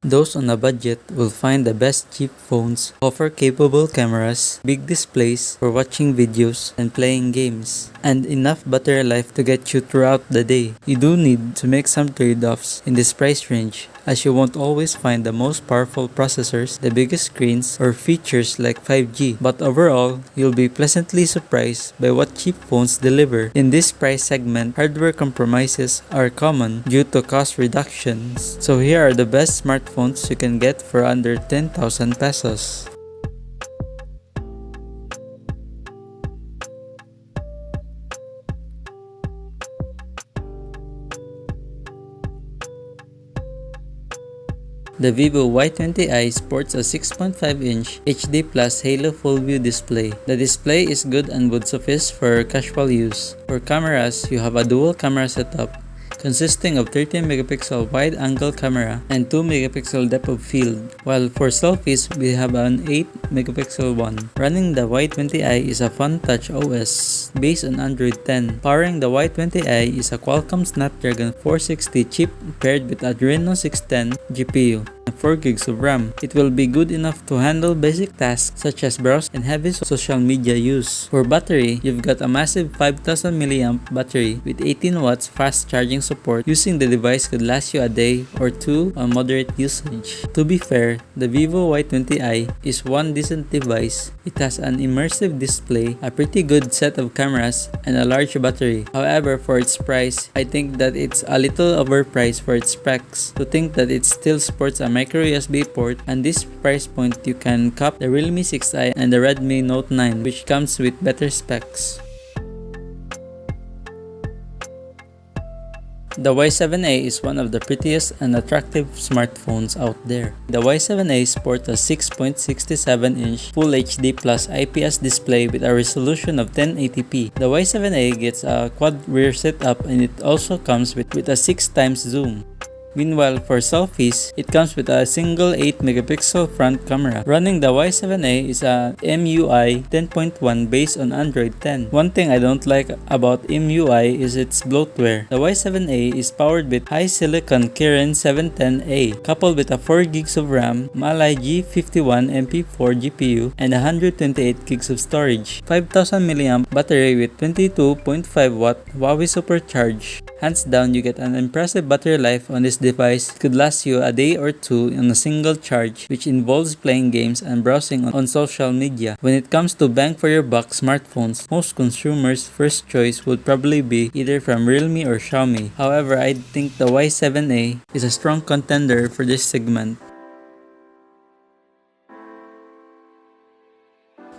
Those on a budget will find the best cheap phones offer capable cameras, big displays for watching videos and playing games, and enough battery life to get you throughout the day. You do need to make some trade-offs in this price range, as you won't always find the most powerful processors, the biggest screens, or features like 5G. But overall, you'll be pleasantly surprised by what cheap phones deliver. In this price segment, hardware compromises are common due to cost reductions. So here are the best smartphones you can get for under 10,000 pesos. The Vivo Y20i sports a 6.5-inch HD Plus Halo Full View display. The display is good and would suffice for casual use. For cameras, you have a dual camera setup consisting of 13-megapixel wide-angle camera and 2-megapixel depth of field, while for selfies, we have an 8-megapixel one. Running the Y20i is a fun touch OS based on Android 10. Powering the Y20i is a Qualcomm Snapdragon 460 chip paired with Adreno 610 GPU and 4GB of RAM. It will be good enough to handle basic tasks such as browse and heavy social media use. For battery, you've got a massive 5000 mAh battery with 18 watts fast charging support. Using the device could last you a day or two on moderate usage. To be fair, the Vivo Y20i is one decent device. It has an immersive display, a pretty good set of cameras, and a large battery. However, for its price, I think that it's a little overpriced for its specs. To think that it still sports a micro USB port, and this price point you can cop the Realme 6i and the Redmi Note 9, which comes with better specs. The Y7A is one of the prettiest and attractive smartphones out there. The Y7A sports a 6.67-inch Full HD Plus IPS display with a resolution of 1080p. The Y7A gets a quad rear setup and it also comes with a 6x zoom. Meanwhile, for selfies, it comes with a single 8-megapixel front camera. Running the Y7A is a MUI 10.1 based on Android 10. One thing I don't like about MUI is its bloatware. The Y7A is powered with high-silicon Kirin 710A, coupled with a 4GB of RAM, Mali G51 MP4 GPU, and 128GB of storage. 5000 mAh battery with 22.5-watt Huawei Supercharge. Hands down, you get an impressive battery life on this device. It could last you a day or two on a single charge, which involves playing games and browsing on social media. When it comes to bang for your buck smartphones, most consumers' first choice would probably be either from Realme or Xiaomi. However, I think the Y7A is a strong contender for this segment.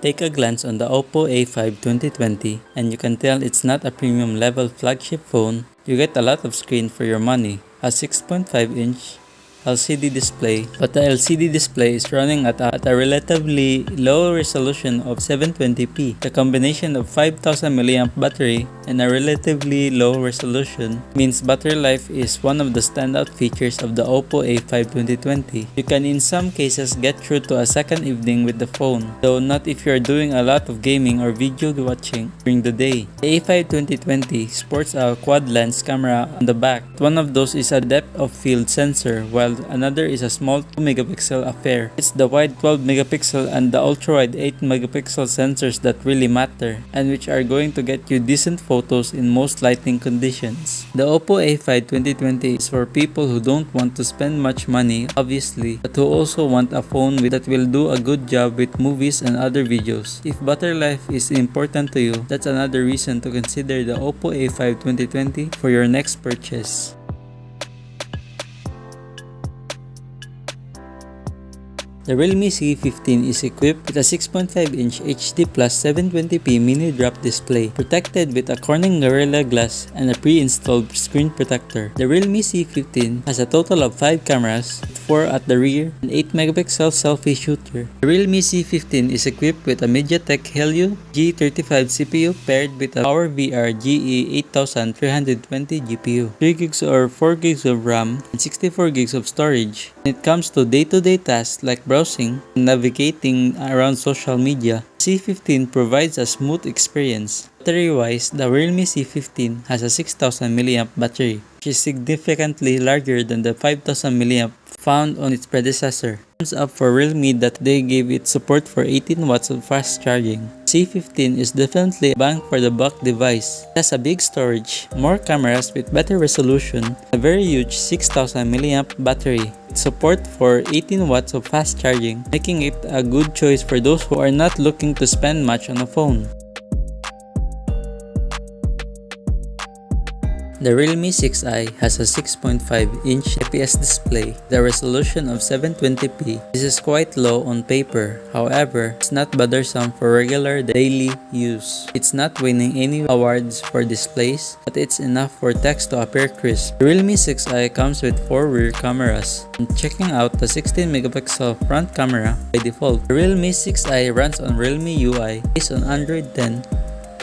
Take a glance on the Oppo A5 2020 and you can tell it's not a premium level flagship phone. You get a lot of screen for your money, a 6.5-inch LCD display, but the LCD display is running at a relatively low resolution of 720p. The combination of 5000 mAh battery and a relatively low resolution means battery life is one of the standout features of the Oppo A5 2020. You can in some cases get through to a second evening with the phone, though not if you are doing a lot of gaming or video watching during the day. The A5 2020 sports a quad lens camera on the back. One of those is a depth of field sensor, while another is a small 2-megapixel affair. It's the wide 12-megapixel and the ultra-wide 8-megapixel sensors that really matter, and which are going to get you decent photos in most lighting conditions. The Oppo A5 2020 is for people who don't want to spend much money, obviously, but who also want a phone that will do a good job with movies and other videos. If battery life is important to you, that's another reason to consider the Oppo A5 2020 for your next purchase. The Realme C15 is equipped with a 6.5-inch HD Plus 720p mini drop display, protected with a Corning Gorilla Glass and a pre-installed screen protector. The Realme C15 has a total of 5 cameras, 4 at the rear, and 8-megapixel selfie shooter. The Realme C15 is equipped with a MediaTek Helio G35 CPU paired with a PowerVR GE8320 GPU, 3GB or 4GB of RAM, and 64GB of storage. When it comes to day-to-day tasks like browsing and navigating around social media, C15 provides a smooth experience. Battery-wise, the Realme C15 has a 6000 mAh battery, which is significantly larger than the 5000 mAh found on its predecessor. Thumbs up for Realme that they gave it support for 18 watts of fast charging. C15 is definitely a bang for the buck device. It has a big storage, more cameras with better resolution, a very huge 6000 mAh battery, support for 18 watts of fast charging, making it a good choice for those who are not looking to spend much on a phone. The Realme 6i has a 6.5-inch IPS display with a resolution of 720p. This is quite low on paper, however, it's not bothersome for regular daily use. It's not winning any awards for displays, but it's enough for text to appear crisp. The Realme 6i comes with 4 rear cameras. And checking out the 16-megapixel front camera by default, the Realme 6i runs on Realme UI based on Android 10.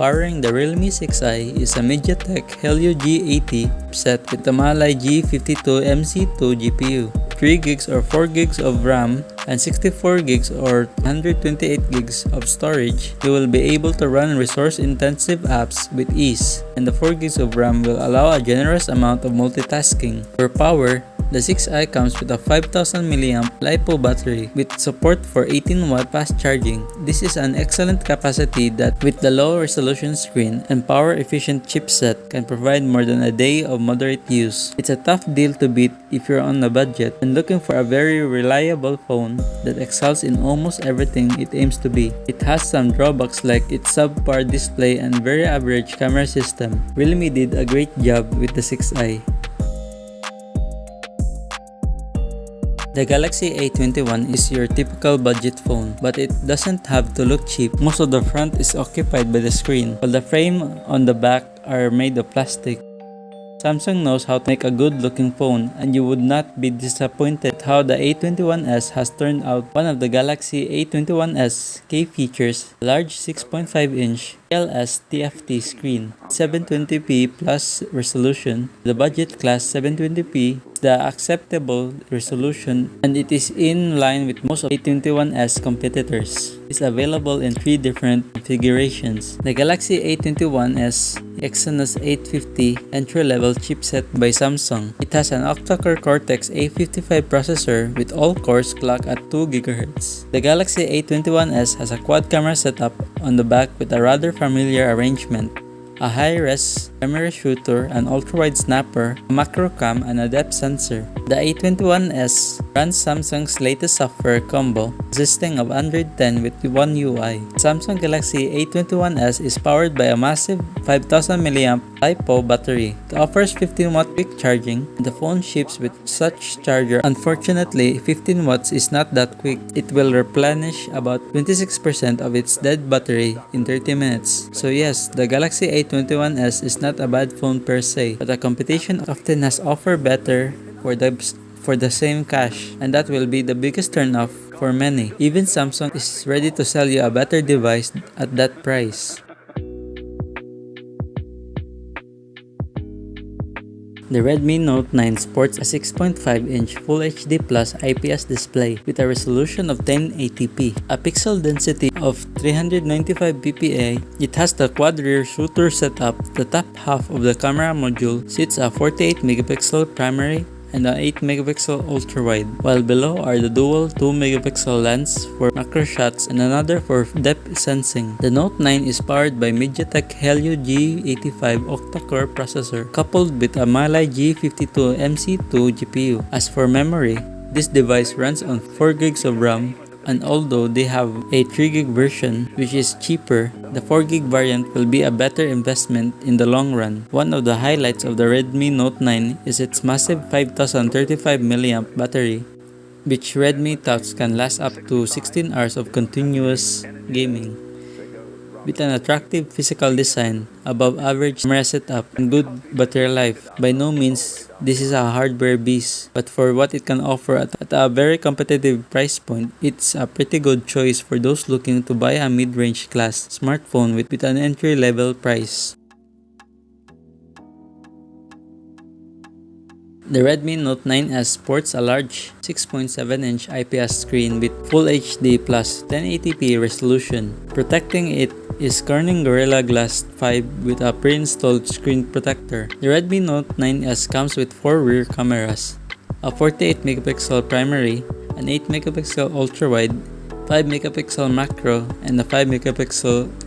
Powering the Realme 6i is a MediaTek Helio G80 chipset with the Mali G52MC2 GPU, 3GB or 4GB of RAM, and 64GB or 128GB of storage. You will be able to run resource-intensive apps with ease, and the 4GB of RAM will allow a generous amount of multitasking. For power, the 6i comes with a 5000 mAh LiPo battery with support for 18-watt fast charging. This is an excellent capacity that, with the low resolution screen and power-efficient chipset, can provide more than a day of moderate use. It's a tough deal to beat if you're on a budget and looking for a very reliable phone that excels in almost everything it aims to be. It has some drawbacks like its subpar display and very average camera system. Realme did a great job with the 6i. The Galaxy A21 is your typical budget phone, but it doesn't have to look cheap. Most of the front is occupied by the screen, while the frame on the back are made of plastic. Samsung knows how to make a good-looking phone, and you would not be disappointed how the A21s has turned out. One of the Galaxy A21s key features, a large 6.5-inch IPS TFT screen, 720p plus resolution. The budget class 720p is the acceptable resolution, and it is in line with most of A21s competitors. It's available in 3 different configurations. The Galaxy A21s Exynos 850 entry-level chipset by Samsung. It has an octa-core Cortex A55 processor with all cores clocked at 2 GHz. The Galaxy A21s has a quad-camera setup on the back with a rather familiar arrangement. A high-res camera shooter, an ultra-wide snapper, a macro cam, and a depth sensor. The A21s runs Samsung's latest software combo, consisting of Android 10 with One UI. Samsung Galaxy A21s is powered by a massive 5000 mAh LiPo battery. It offers 15-watt quick charging, and the phone ships with such charger. Unfortunately, 15 watts is not that quick. It will replenish about 26% of its dead battery in 30 minutes. So yes, the Galaxy A21s is not a bad phone per se, but the competition often has offered better for the same cash, and that will be the biggest turnoff for many. Even Samsung is ready to sell you a better device at that price. The Redmi Note 9 sports a 6.5-inch Full HD Plus IPS display with a resolution of 1080p, a pixel density of 395 ppi. It has the quad rear shooter setup. The top half of the camera module sits a 48-megapixel primary and an 8-megapixel ultra-wide, while below are the dual 2-megapixel lens for macro shots and another for depth sensing. The Note 9 is powered by MediaTek Helio G85 octa-core processor coupled with a Mali G52MC2 GPU. As for memory, this device runs on 4GB of RAM, and although they have a 3GB version which is cheaper, the 4GB variant will be a better investment in the long run. One of the highlights of the Redmi Note 9 is its massive 5035 mAh battery, which Redmi touts can last up to 16 hours of continuous gaming. With an attractive physical design, above average camera setup, and good battery life, by no means this is a hardware beast, but for what it can offer at a very competitive price point, it's a pretty good choice for those looking to buy a mid-range class smartphone with an entry-level price. The Redmi Note 9S sports a large 6.7-inch IPS screen with Full HD plus 1080p resolution. Protecting it is Corning Gorilla Glass 5 with a pre-installed screen protector. The Redmi Note 9S comes with 4 rear cameras, a 48MP primary, an 8MP ultra-wide, 5MP macro, and a 5MP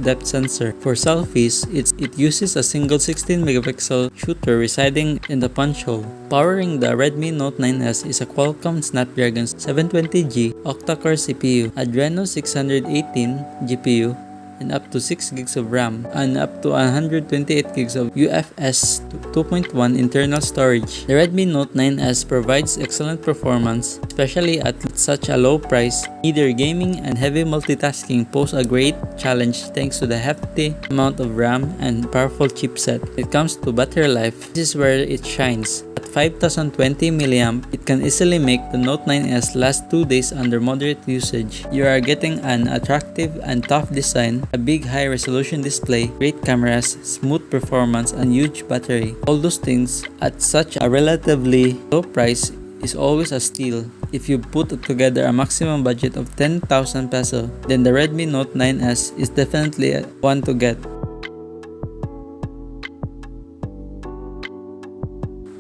depth sensor. For selfies, it uses a single 16MP shooter residing in the punch hole. Powering the Redmi Note 9S is a Qualcomm Snapdragon 720G octa-core CPU, Adreno 618 GPU, and up to 6GB of RAM, and up to 128GB of UFS 2.1 internal storage. The Redmi Note 9S provides excellent performance, especially at such a low price. Neither gaming and heavy multitasking pose a great challenge thanks to the hefty amount of RAM and powerful chipset. When it comes to battery life, this is where it shines. At 5020 mAh, it can easily make the Note 9S last 2 days under moderate usage. You are getting an attractive and tough design, a big high-resolution display, great cameras, smooth performance, and huge battery. All those things at such a relatively low price is always a steal. If you put together a maximum budget of 10,000 peso, then the Redmi Note 9S is definitely one to get.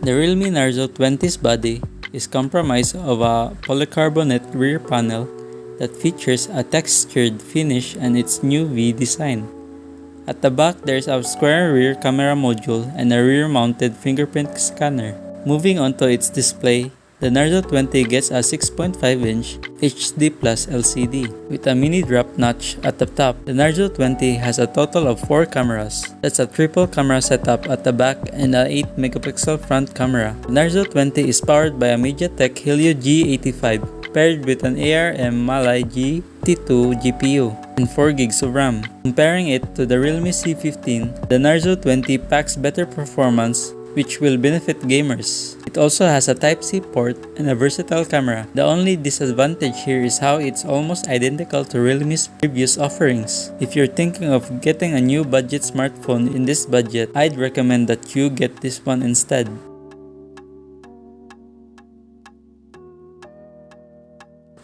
The Realme Narzo 20's body is comprised of a polycarbonate rear panel that features a textured finish and its new V design. At the back, there is a square rear camera module and a rear-mounted fingerprint scanner. Moving on to its display, the Narzo 20 gets a 6.5-inch HD Plus LCD with a mini drop notch at the top. The Narzo 20 has a total of 4 cameras. That's a triple camera setup at the back and a 8MP front camera. The Narzo 20 is powered by a MediaTek Helio G85 paired with an ARM Mali G52 GPU and 4GB of RAM. Comparing it to the Realme C15, the Narzo 20 packs better performance, which will benefit gamers. It also has a Type-C port and a versatile camera. The only disadvantage here is how it's almost identical to Realme's previous offerings. If you're thinking of getting a new budget smartphone in this budget, I'd recommend that you get this one instead.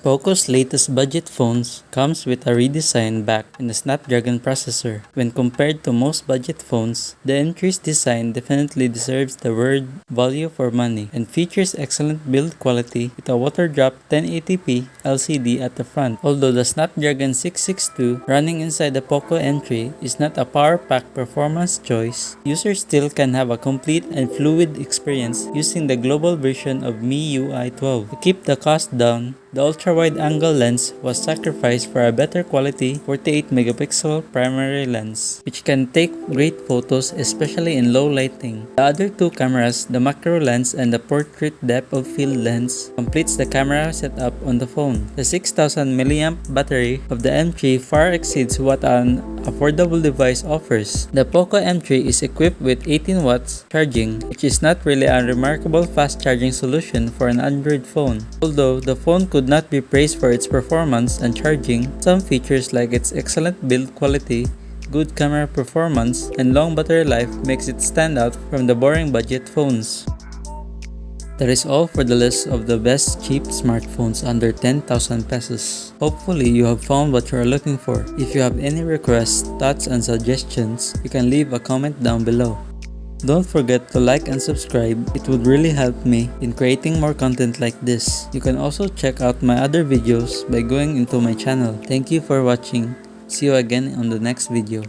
Poco's latest budget phones comes with a redesigned back and a Snapdragon processor. When compared to most budget phones, the increased design definitely deserves the word value for money and features excellent build quality with a water-drop 1080p LCD at the front. Although the Snapdragon 662 running inside the Poco entry is not a power-packed performance choice, users still can have a complete and fluid experience using the global version of MIUI 12. To keep the cost down, the ultra-wide-angle lens was sacrificed for a better quality 48MP primary lens, which can take great photos especially in low lighting. The other two cameras, the macro lens and the portrait depth of field lens, completes the camera setup on the phone. The 6000 mAh battery of the M3 far exceeds what an affordable device offers. The Poco M3 is equipped with 18 watts charging, which is not really a remarkable fast charging solution for an Android phone. Although the phone could not be praised for its performance and charging, some features like its excellent build quality, good camera performance, and long battery life makes it stand out from the boring budget phones. That is all for the list of the best cheap smartphones under 10,000 pesos. Hopefully you have found what you are looking for. If you have any requests, thoughts, and suggestions, you can leave a comment down below. Don't forget to like and subscribe, it would really help me in creating more content like this. You can also check out my other videos by going into my channel. Thank you for watching. See you again on the next video.